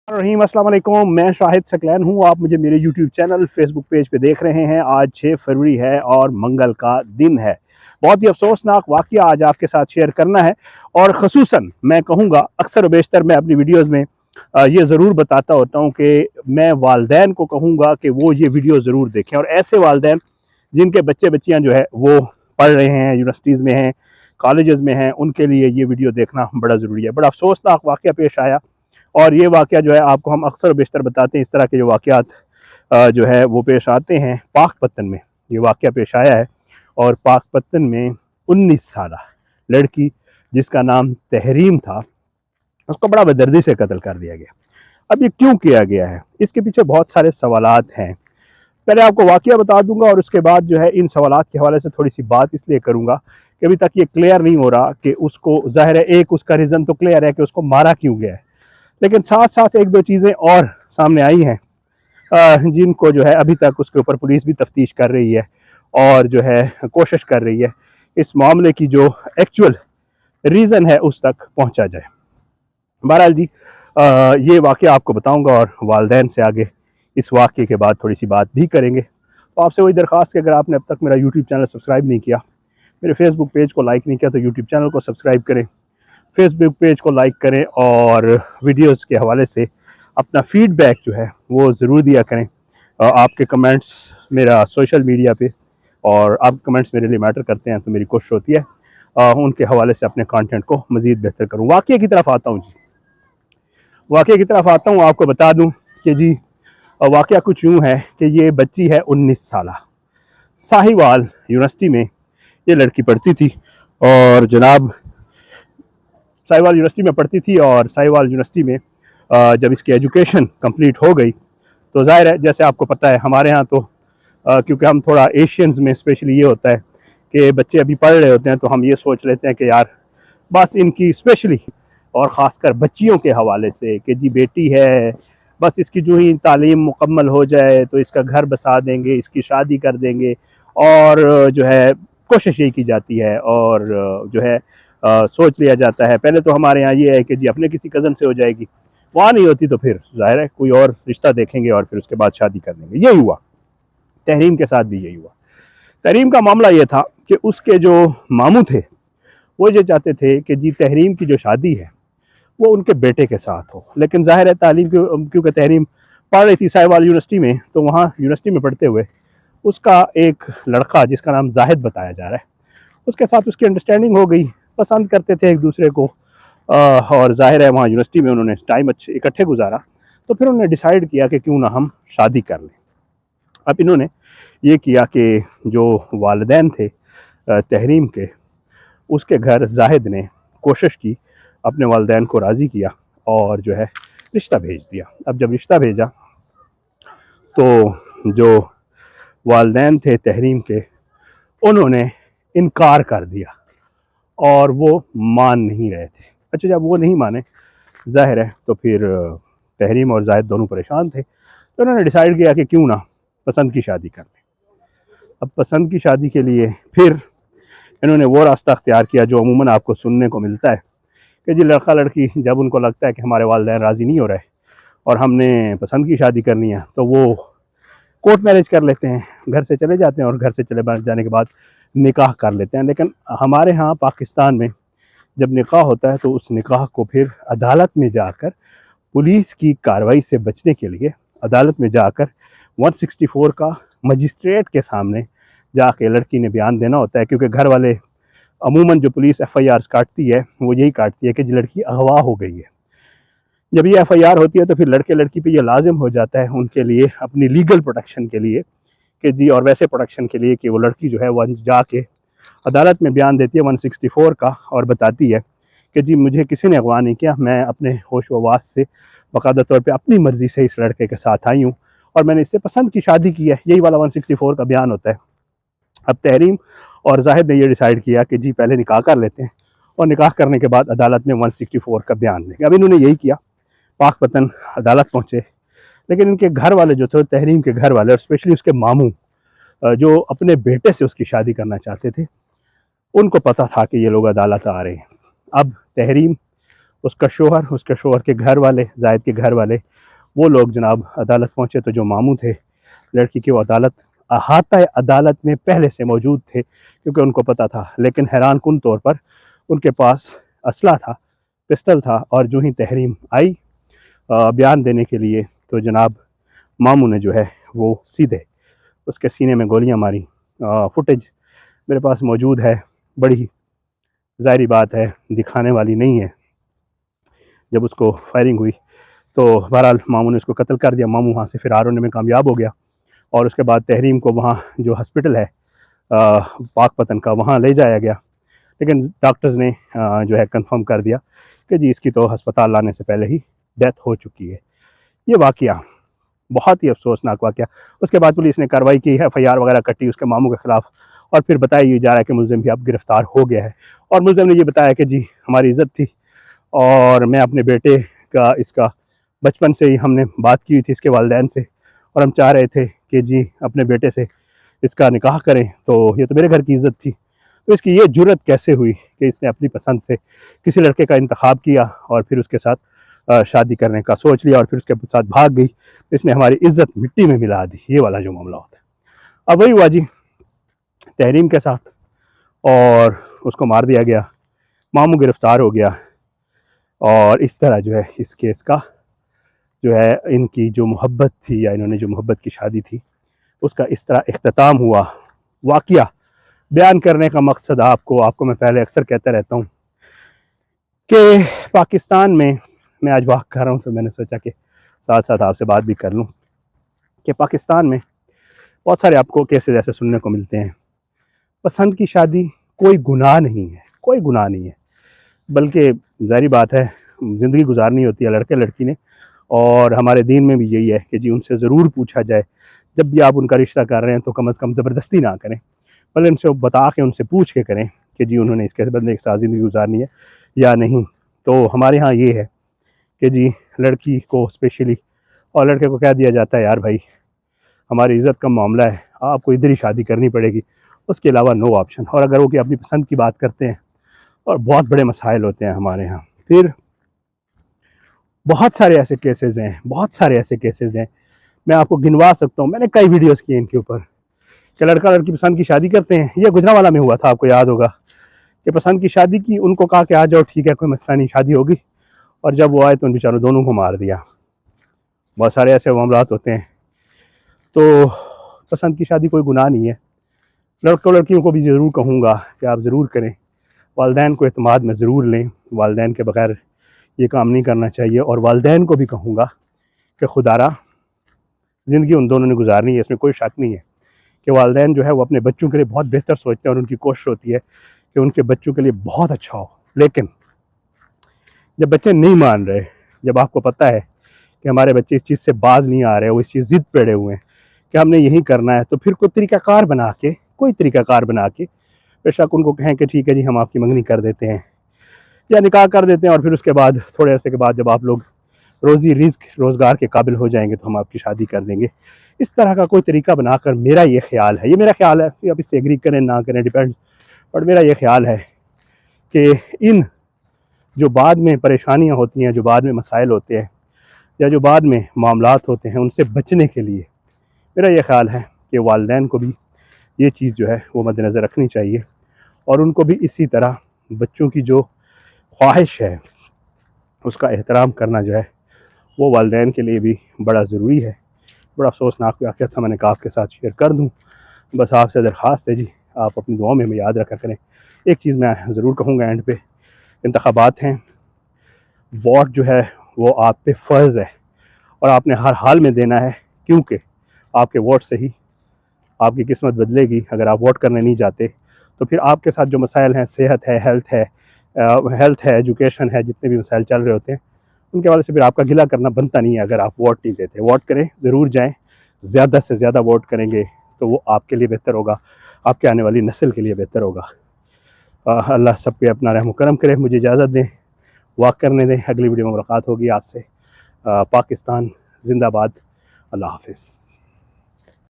रहीम अस्सलाम वालेकुम। मैं शाहिद सकलैन हूँ। आप मुझे मेरे यूट्यूब चैनल फेसबुक पेज पे देख रहे हैं। आज 6 फरवरी है और मंगल का दिन है। बहुत ही अफसोसनाक वाक़या आज आपके साथ शेयर करना है और ख़ुसूसन मैं कहूँगा अक्सर व बेशतर मैं अपनी वीडियोज़ में ये ज़रूर बताता होता हूँ कि मैं वालदैन को कहूँगा कि वो ये वीडियो ज़रूर देखें, और ऐसे वालदैन जिनके बच्चे बच्चियाँ जो है वो पढ़ रहे हैं, यूनिवर्सिटीज़ में हैं, कॉलेजेस में हैं, उनके लिए ये वीडियो देखना बड़ा ज़रूरी है। बड़ा अफसोसनाक वाक़या पेश आया और ये वाक़या जो है आपको हम अक्सर बेशतर बताते हैं। इस तरह के जो वाक़यात जो है वो पेश आते हैं। पाकपत्तन में ये वाक़या पेश आया है और पाकपत्तन में 19 साला लड़की जिसका नाम तहरीम था, उसको बड़ा बेदर्दी से कत्ल कर दिया गया। अब ये क्यों किया गया है, इसके पीछे बहुत सारे सवालात हैं। पहले आपको वाक़या बता दूंगा और उसके बाद जो है इन सवालात के हवाले से थोड़ी सी बात इसलिए करूंगा कि अभी तक ये क्लियर नहीं हो रहा कि उसको, ज़ाहिर है एक उसका रीज़न तो क्लियर है कि उसको मारा क्यों गया है, लेकिन साथ साथ एक दो चीज़ें और सामने आई हैं जिनको जो है अभी तक उसके ऊपर पुलिस भी तफ्तीश कर रही है और जो है कोशिश कर रही है इस मामले की जो एक्चुअल रीज़न है उस तक पहुंचा जाए। बहरहाल जी, ये वाक़या आपको बताऊंगा और वालदैन से आगे इस वाक़े के बाद थोड़ी सी बात भी करेंगे। तो आपसे वही दरख्वास्त कि अगर आपने अब तक मेरा यूट्यूब चैनल सब्सक्राइब नहीं किया, मेरे फेसबुक पेज को लाइक नहीं किया, तो यूट्यूब चैनल को सब्सक्राइब करें, फेसबुक पेज को लाइक करें और वीडियोस के हवाले से अपना फीडबैक जो है वो ज़रूर दिया करें। आपके कमेंट्स मेरा सोशल मीडिया पे, और आप कमेंट्स मेरे लिए मैटर करते हैं, तो मेरी कोशिश होती है उनके हवाले से अपने कंटेंट को मज़ीद बेहतर करूँ। वाक़ये की तरफ आता हूँ जी, वाक़ये की तरफ आता हूँ। आपको बता दूँ कि जी वाक़या कुछ यूँ है कि ये बच्ची है 19 साला, साहिवाल यूनिवर्सिटी में ये लड़की पढ़ती थी और जनाब साहिवाल यूनिवर्सिटी में पढ़ती थी और साहिवाल यूनिवर्सिटी में जब इसकी एजुकेशन कंप्लीट हो गई तो ज़ाहिर है, जैसे आपको पता है हमारे यहाँ तो क्योंकि हम थोड़ा एशियंस में स्पेशली ये होता है कि बच्चे अभी पढ़ रहे होते हैं तो हम ये सोच लेते हैं कि यार बस इनकी स्पेशली और ख़ासकर बच्चियों के हवाले से कि जी बेटी है, बस इसकी जो ही तालीम मुकम्मल हो जाए तो इसका घर बसा देंगे, इसकी शादी कर देंगे, और जो है कोशिश यही की जाती है और जो है सोच लिया जाता है। पहले तो हमारे यहाँ ये है कि जी अपने किसी कज़न से हो जाएगी, वहाँ नहीं होती तो फिर ज़ाहिर है कोई और रिश्ता देखेंगे और फिर उसके बाद शादी कर देंगे। यही हुआ, तहरीम के साथ भी यही हुआ। तहरीम का मामला ये था कि उसके जो मामू थे वो ये चाहते थे कि जी तहरीम की जो शादी है वो उनके बेटे के साथ हो, लेकिन ज़ाहिर है तालीम क्योंकि तहरीम पढ़ रही थी साहिवाल यूनिवर्सिटी में, तो वहाँ यूनिवर्सिटी में पढ़ते हुए उसका एक लड़का जिसका नाम जाहिद बताया जा रहा है, उसके साथ उसकी अंडरस्टैंडिंग हो गई, पसंद करते थे एक दूसरे को, और ज़ाहिर है वहाँ यूनिवर्सिटी में उन्होंने टाइम अच्छे इकट्ठे गुजारा, तो फिर उन्होंने डिसाइड किया कि क्यों ना हम शादी कर लें। अब इन्होंने ये किया कि जो वालिदैन थे तहरीम के, उसके घर जाहिद ने कोशिश की, अपने वालिदैन को राज़ी किया और जो है रिश्ता भेज दिया। अब जब रिश्ता भेजा तो जो वालिदैन थे तहरीम के, उन्होंने इनकार कर दिया और वो मान नहीं रहे थे। अच्छा, जब वो नहीं माने ज़ाहिर है तो फिर तहरीम और जाहिद दोनों परेशान थे, तो उन्होंने डिसाइड किया कि क्यों ना पसंद की शादी कर लें। अब पसंद की शादी के लिए फिर इन्होंने वो रास्ता अख्तियार किया जो अमूमन आपको सुनने को मिलता है कि जी लड़का लड़की जब उनको लगता है कि हमारे वालिदैन राज़ी नहीं हो रहे और हमने पसंद की शादी करनी है, तो वो कोर्ट मैरिज कर लेते हैं, घर से चले जाते हैं और घर से चले जाने के बाद निकाह कर लेते हैं। लेकिन हमारे यहाँ पाकिस्तान में जब निकाह होता है तो उस निकाह को फिर अदालत में जाकर, पुलिस की कार्रवाई से बचने के लिए अदालत में जाकर 164 का मजिस्ट्रेट के सामने जाके लड़की ने बयान देना होता है, क्योंकि घर वाले अमूमन जो पुलिस FIRs काटती है वो यही काटती है कि जी लड़की अगवा हो गई है। जब ये FIR होती है तो फिर लड़के लड़की पे ये लाजिम हो जाता है उनके लिए अपनी लीगल प्रोटेक्शन के लिए कि जी, और वैसे प्रोटेक्शन के लिए कि वो लड़की जो है वो जाके अदालत में बयान देती है 164 का और बताती है कि जी मुझे किसी ने अगवा नहीं किया, मैं अपने होश व वास से बाकायदा तौर पे अपनी मर्ज़ी से इस लड़के के साथ आई हूँ और मैंने इससे पसंद की शादी की है। यही वाला 164 का बयान होता है। अब तहरीम और जाहिद ने ये डिसाइड किया कि जी पहले निकाह कर लेते हैं और निकाह करने के बाद अदालत में 164 का बयान देंगे। अब इन्होंने यही किया, पाकपतन अदालत पहुँचे, लेकिन इनके घर वाले जो थे, तहरीम के घर वाले और स्पेशली उसके मामू जो अपने बेटे से उसकी शादी करना चाहते थे, उनको पता था कि ये लोग अदालत आ रहे हैं। अब तहरीम उसका शोहर, उसके शोहर के घर वाले, जायद के घर वाले, वो लोग जनाब अदालत पहुँचे। तो जो मामू थे लड़की के, वो अहाता अदालत में पहले से मौजूद थे क्योंकि उनको पता था। लेकिन हैरान कुन तौर पर उनके पास असला था, पिस्टल था। और जो ही तहरीम आई बयान देने के लिए, तो जनाब मामू ने जो है वो सीधे उसके सीने में गोलियां मारी। फुटेज मेरे पास मौजूद है, बड़ी ज़ाहिरी बात है दिखाने वाली नहीं है। जब उसको फायरिंग हुई तो बहरहाल मामू ने उसको कत्ल कर दिया। मामू वहाँ से फ़िरार होने में कामयाब हो गया और उसके बाद तहरीम को वहाँ जो हॉस्पिटल है पाकपतन का, वहाँ ले जाया गया। लेकिन डॉक्टर्स ने जो है कंफर्म कर दिया कि जी इसकी तो अस्पताल लाने से पहले ही डेथ हो चुकी है। ये वाक़या बहुत ही अफसोसनाक वाक़या। उसके बाद पुलिस ने कार्रवाई की है, FIR वगैरह कटी उसके मामू के ख़िलाफ़। और फिर बताया जा रहा है कि मुलज़िम भी अब गिरफ़्तार हो गया है। और मुलज़िम ने ये बताया कि जी हमारी इज़्ज़त थी और मैं अपने बेटे का, इसका बचपन से ही हमने बात की हुई थी इसके वालिदैन से, और हम चाह रहे थे कि जी अपने बेटे से इसका निकाह करें, तो ये तो मेरे घर की इज़्ज़त थी। तो इसकी ये जुर्रत कैसे हुई कि इसने अपनी पसंद से किसी लड़के का इंतखाब किया और फिर उसके साथ शादी करने का सोच लिया और फिर उसके साथ भाग गई। तो इसने हमारी इज़्ज़त मिट्टी में मिला दी। ये वाला जो मामला होता है। अब वही हुआ जी तहरीम के साथ, और उसको मार दिया गया, मामू गिरफ़्तार हो गया। और इस तरह जो है इस केस का जो है, इनकी जो मोहब्बत थी या इन्होंने जो मोहब्बत की शादी थी, उसका इस तरह इख्तिताम हुआ। वाक़या बयान करने का मकसद आपको मैं पहले अक्सर कहता रहता हूँ कि पाकिस्तान में, मैं आज वॉक कर रहा हूँ तो मैंने सोचा कि साथ साथ आपसे बात भी कर लूँ कि पाकिस्तान में बहुत सारे आपको केसेस ऐसे सुनने को मिलते हैं। पसंद की शादी कोई गुनाह नहीं है, कोई गुनाह नहीं है, बल्कि ज़ाहिर बात है ज़िंदगी गुजारनी होती है लड़के लड़की ने। और हमारे दीन में भी यही है कि जी उनसे ज़रूर पूछा जाए, जब भी आप उनका रिश्ता कर रहे हैं तो कम से कम ज़बरदस्ती ना करें, भले उनसे बता के, उनसे पूछ के करें कि जी उन्होंने इसके बंदे के साथ ज़िंदगी गुजारनी है या नहीं। तो हमारे यहाँ ये है कि जी लड़की को स्पेशली और लड़के को कह दिया जाता है, यार भाई हमारी इज़्ज़त का मामला है, आपको इधर ही शादी करनी पड़ेगी, उसके अलावा नो ऑप्शन। और अगर वो कि अपनी पसंद की बात करते हैं, और बहुत बड़े मसाइल होते हैं हमारे यहाँ। फिर बहुत सारे ऐसे केसेस हैं, बहुत सारे ऐसे केसेस हैं, मैं आपको गिनवा सकता हूँ। मैंने कई वीडियोस किए इनके ऊपर कि लड़का लड़की पसंद की शादी करते हैं। ये गुजरांवाला में हुआ था, आपको याद होगा कि पसंद की शादी की, उनको कहा कि आ जाओ ठीक है कोई मसला नहीं, शादी होगी। और जब वो आए तो उन बेचारों दोनों को मार दिया। बहुत सारे ऐसे मामलात होते हैं। तो पसंद की शादी कोई गुनाह नहीं है। लड़कों लड़कियों को भी ज़रूर कहूँगा कि आप ज़रूर करें, वालिदैन को एतमाद में ज़रूर लें, वालिदैन के बग़ैर ये काम नहीं करना चाहिए। और वालिदैन को भी कहूँगा कि खुदारा ज़िंदगी उन दोनों ने गुजारनी है, इसमें कोई शक नहीं है कि वालिदैन जो है वो अपने बच्चों के लिए बहुत बेहतर सोचते हैं और उनकी कोशिश होती है कि उनके बच्चों के लिए बहुत अच्छा हो। लेकिन जब बच्चे नहीं मान रहे, जब आपको पता है कि हमारे बच्चे इस चीज़ से बाज नहीं आ रहे, वो इस चीज़ ज़िद पे अड़े हुए हैं कि हमने यही करना है, तो फिर कोई तरीक़ाकार बना के बेशक उनको कहें कि ठीक है जी हम आपकी मंगनी कर देते हैं या निकाह कर देते हैं, और फिर उसके बाद थोड़े अरसे के बाद जब आप लोग रोज़ी रिज़्क रोज़गार के काबिल हो जाएंगे तो हम आपकी शादी कर देंगे। इस तरह का कोई तरीका बनाकर, मेरा ये ख्याल है, ये मेरा ख्याल है, आप इससे एग्री करें ना करें डिपेंड्स, बट मेरा ये ख्याल है कि इन जो बाद में परेशानियाँ होती हैं, जो बाद में मसाइल होते हैं या जो बाद में मामलात होते हैं, उनसे बचने के लिए मेरा ये ख्याल है कि वालिदैन को भी ये चीज़ जो है वो मद्देनज़र रखनी चाहिए। और उनको भी इसी तरह बच्चों की जो ख्वाहिश है उसका एहतराम करना जो है वो वालिदैन के लिए भी बड़ा ज़रूरी है। बड़ा अफसोसनाक वाक़या था, मैंने कहा आपके साथ शेयर कर दूँ। बस आपसे दरख्वास्त है जी, आप अपनी दुआओं में हमें याद रखा करें। एक चीज़ मैं ज़रूर कहूँगा एंड पे, इंतखाबात हैं, वोट जो है वो आप पे फ़र्ज़ है और आपने हर हाल में देना है, क्योंकि आपके वोट से ही आपकी किस्मत बदलेगी। अगर आप वोट करने नहीं जाते तो फिर आपके साथ जो मसाइल हैं, सेहत है, हेल्थ है, एजुकेशन है, जितने भी मसाइल चल रहे होते हैं उनके वाले से फिर आपका गिला करना बनता नहीं है अगर आप वोट नहीं देते। वोट करें, ज़रूर जाएँ, ज़्यादा से ज़्यादा वोट करेंगे तो वो आपके लिए बेहतर होगा, आपके आने वाली नस्ल के लिए बेहतर होगा। अल्लाह सब पे अपना रहम करम करे। मुझे इजाज़त दें, वॉक करने दें। अगली वीडियो में मुलाकात होगी आपसे। पाकिस्तान जिंदाबाद। अल्लाह हाफ़िज़।